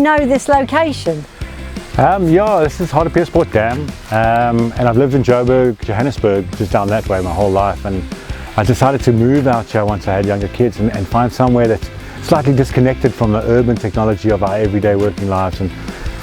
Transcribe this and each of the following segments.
know this location? Yeah, this is Hartbeespoort Dam, and I've lived in Johannesburg, just down that way my whole life, and I decided to move out here once I had younger kids and find somewhere that's slightly disconnected from the urban technology of our everyday working lives, and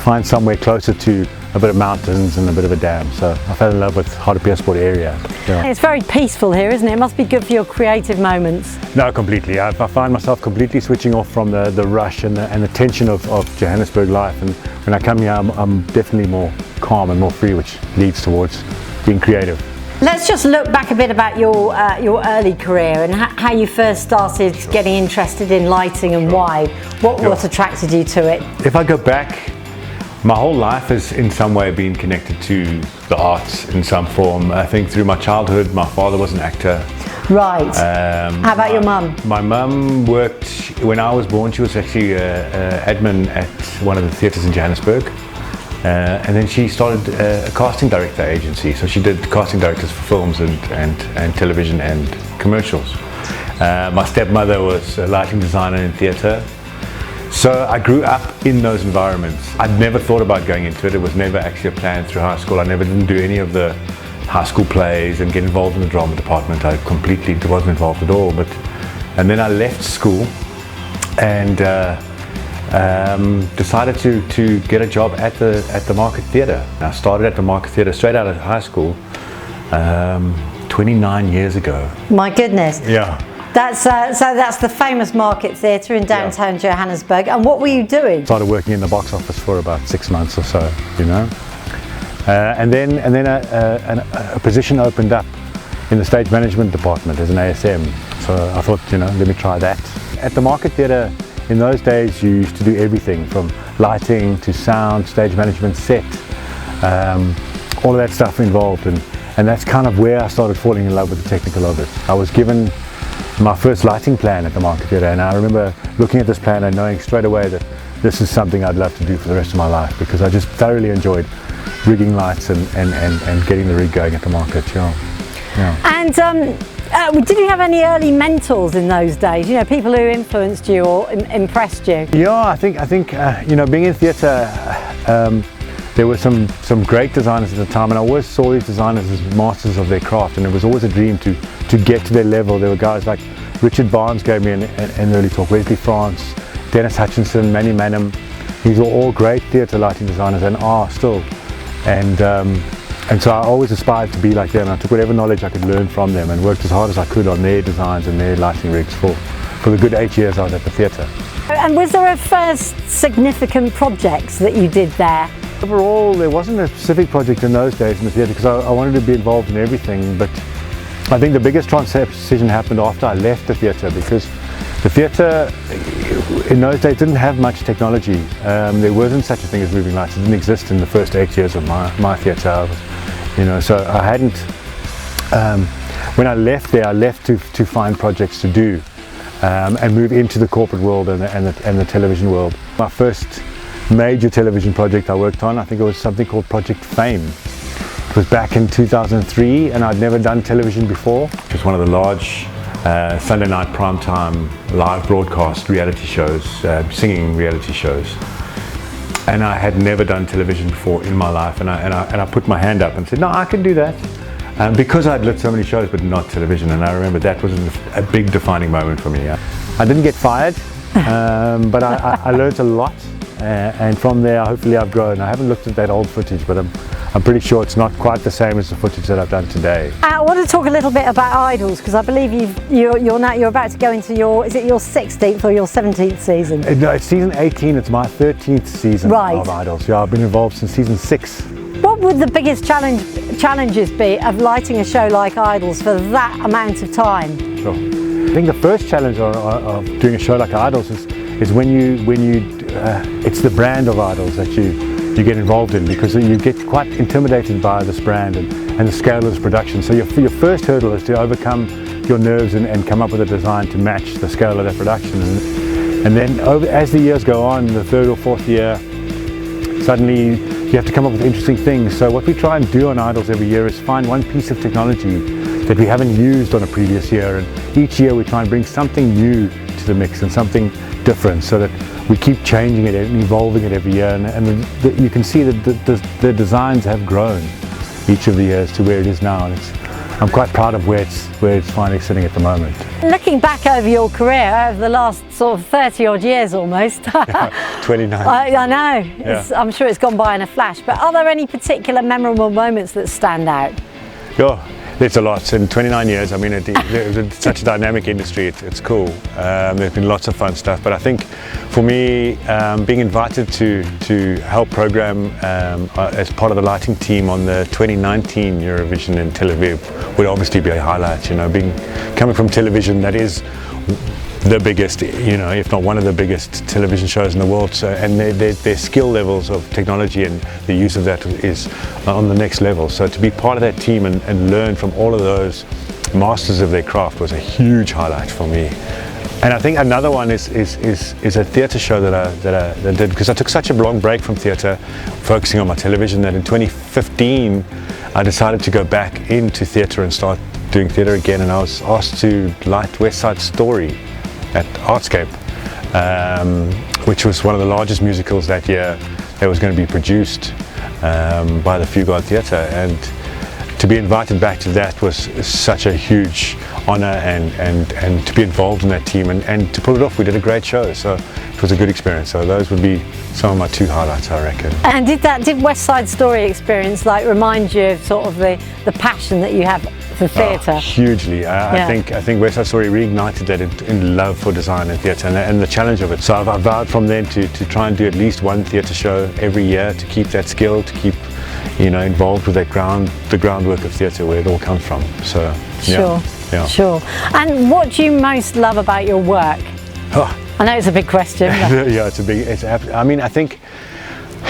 find somewhere closer to a bit of mountains and a bit of a dam. So I fell in love with Hartbeespoort area. Yeah. It's very peaceful here, isn't it? It must be good for your creative moments. No, completely. I find myself completely switching off from the rush and the tension of Johannesburg life, and when I come here I'm definitely more calm and more free, which leads towards being creative. Let's just look back a bit about your early career and how you first started getting interested in lighting and why. What attracted you to it? If I go back, my whole life has in some way been connected to the arts in some form. I think through my childhood, my father was an actor. Right. How about your mum? My mum worked, when I was born, she was actually admin at one of the theatres in Johannesburg. And then she started a casting director agency, so she did casting directors for films and television and commercials. My stepmother was a lighting designer in theatre. So I grew up in those environments. I'd never thought about going into it. It was never actually a plan through high school. I didn't do any of the high school plays and get involved in the drama department. I completely wasn't involved at all. And then I left school and decided to get a job at the Market Theatre. I started at the Market Theatre straight out of high school 29 years ago. My goodness. Yeah. So that's the famous Market Theatre in downtown Johannesburg. And what were you doing? Started working in the box office for about 6 months or so, you know. And then a position opened up in the stage management department as an ASM. So I thought, you know, let me try that. At the Market Theatre, in those days, you used to do everything from lighting to sound, stage management, set, all of that stuff involved, and that's kind of where I started falling in love with the technical of it. I was given my first lighting plan at the Market Theatre, and I remember looking at this plan and knowing straight away that this is something I'd love to do for the rest of my life, because I just thoroughly enjoyed rigging lights and getting the rig going at the market. Yeah. And did you have any early mentors in those days? You know, people who influenced you or impressed you? Yeah, I think you know, being in theatre, there were some great designers at the time, and I always saw these designers as masters of their craft, and it was always a dream to get to their level. There were guys like Richard Barnes gave me an early talk, Wesley France, Dennis Hutchinson, Manny Manham. These were all great theatre lighting designers and are still. And so I always aspired to be like them. I took whatever knowledge I could learn from them and worked as hard as I could on their designs and their lighting rigs for the good 8 years I was at the theatre. And was there a first significant project that you did there? Overall, there wasn't a specific project in those days in the theatre, because I wanted to be involved in everything, but I think the biggest transition happened after I left the theatre, because the theatre in those days didn't have much technology. There wasn't such a thing as moving lights. It didn't exist in the first 8 years of my theatre. You know, so I hadn't. When I left there, I left to find projects to do and move into the corporate world and the television world. My first major television project I worked on, I think it was something called Project Fame. It was back in 2003, and I'd never done television before. It was one of the large Sunday night primetime live broadcast reality shows, singing reality shows. And I had never done television before in my life, and I put my hand up and said, no, I can do that. Because I'd lit so many shows but not television, and I remember that was a big defining moment for me. I didn't get fired, but I learned a lot, and from there hopefully I've grown. I haven't looked at that old footage, but I'm pretty sure it's not quite the same as the footage that I've done today. I want to talk a little bit about Idols, because I believe you're about to go into is it your 16th or your 17th season? No, it's season 18. It's my 13th season of Idols. Yeah, I've been involved since season 6. What would the biggest challenges be of lighting a show like Idols for that amount of time? Sure. I think the first challenge of doing a show like Idols is when you it's the brand of Idols that you get involved in, because you get quite intimidated by this brand and the scale of this production. So your first hurdle is to overcome your nerves and come up with a design to match the scale of that production. And then as the years go on, the third or fourth year, suddenly you have to come up with interesting things. So what we try and do on Idols every year is find one piece of technology that we haven't used on a previous year, and each year we try and bring something new to the mix and something different, so that we keep changing it and evolving it every year, and you can see that the designs have grown each of the years to where it is now, and I'm quite proud of where it's finally sitting at the moment. Looking back over your career, over the last sort of 30 odd years almost. 29. I know, Yeah. I'm sure it's gone by in a flash, but are there any particular memorable moments that stand out? Yeah, there's a lot. In 29 years, I mean, it's such a dynamic industry, it's cool. There's been lots of fun stuff, but I think for me, being invited to help program as part of the lighting team on the 2019 Eurovision in Tel Aviv would obviously be a highlight. You know, coming from television, that is the biggest, you know, if not one of the biggest television shows in the world. So, and their skill levels of technology and the use of that is on the next level. So to be part of that team and learn from all of those masters of their craft was a huge highlight for me. And I think another one is a theatre show that I did, because I took such a long break from theatre, focusing on my television, that in 2015 I decided to go back into theatre and start doing theatre again, and I was asked to light West Side Story at Artscape, which was one of the largest musicals that year that was going to be produced by the Fugard Theatre, and to be invited back to that was such a huge honour, and to be involved in that team and to pull it off. We did a great show, so it was a good experience. So those would be some of my two highlights, I reckon. And did West Side Story experience remind you of sort of the passion that you have for theatre? Hugely. I think West Side Story reignited that in love for design and theatre and the challenge of it. So I've vowed from then to try and do at least one theatre show every year, to keep that skill, to keep, you know, involved with the groundwork of theatre, where it all comes from. So sure, yeah. Sure. And what do you most love about your work? I know it's a big question. Yeah, I mean, I think,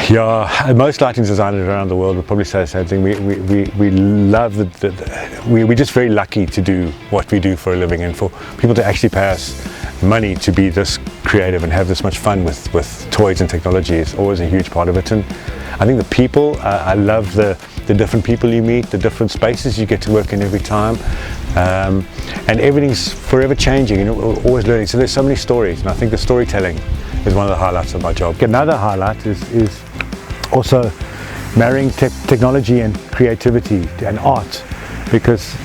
yeah, most lighting designers around the world would probably say the same thing. We love we're just very lucky to do what we do for a living, and for people to actually pay us money to be this creative and have this much fun with toys and technology is always a huge part of it. And I think the people, I love the different people you meet, the different spaces you get to work in every time, and everything's forever changing, you know, always learning. So there's so many stories, and I think the storytelling is one of the highlights of my job. Another highlight is also marrying technology and creativity and art, because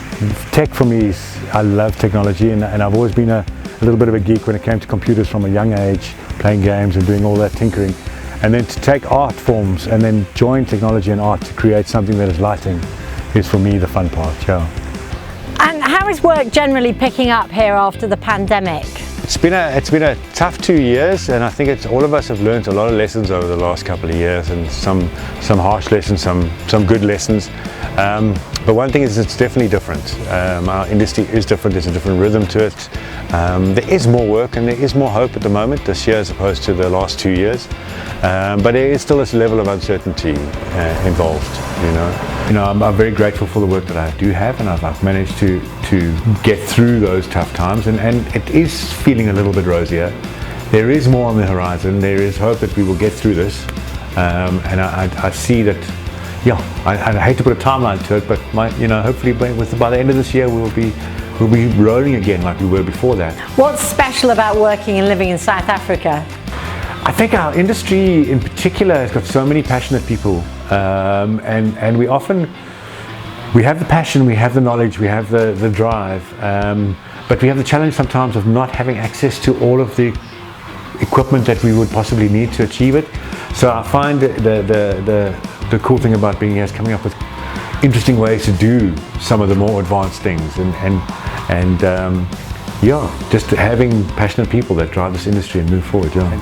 tech for me is, I love technology, and I've always been a little bit of a geek when it came to computers from a young age, playing games and doing all that tinkering. And then to take art forms and then join technology and art to create something that is lighting is for me the fun part, yeah. And how is work generally picking up here after the pandemic? It's been a tough 2 years, and I think all of us have learned a lot of lessons over the last couple of years, and some harsh lessons, some good lessons. But one thing is, it's definitely different. Our industry is different. There's a different rhythm to it. There is more work and there is more hope at the moment this year as opposed to the last 2 years. But there is still this level of uncertainty involved. You know, I'm very grateful for the work that I do have, and I've managed to get through those tough times, and it is feeling a little bit rosier. There is more on the horizon. There is hope that we will get through this, and I see that. Yeah, I hate to put a timeline to it, but hopefully by the end of this year we'll be rolling again like we were before that. What's special about working and living in South Africa? I think our industry in particular has got so many passionate people, and we have the passion, we have the knowledge, we have the drive, but we have the challenge sometimes of not having access to all of the equipment that we would possibly need to achieve it. So I find the cool thing about being here is coming up with interesting ways to do some of the more advanced things, and just having passionate people that drive this industry and move forward. Yeah.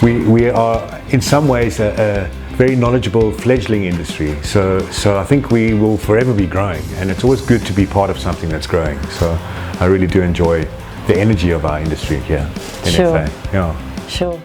We are in some ways a very knowledgeable fledgling industry, so I think we will forever be growing, and it's always good to be part of something that's growing. So I really do enjoy the energy of our industry here in Sure. SA. Yeah. Sure.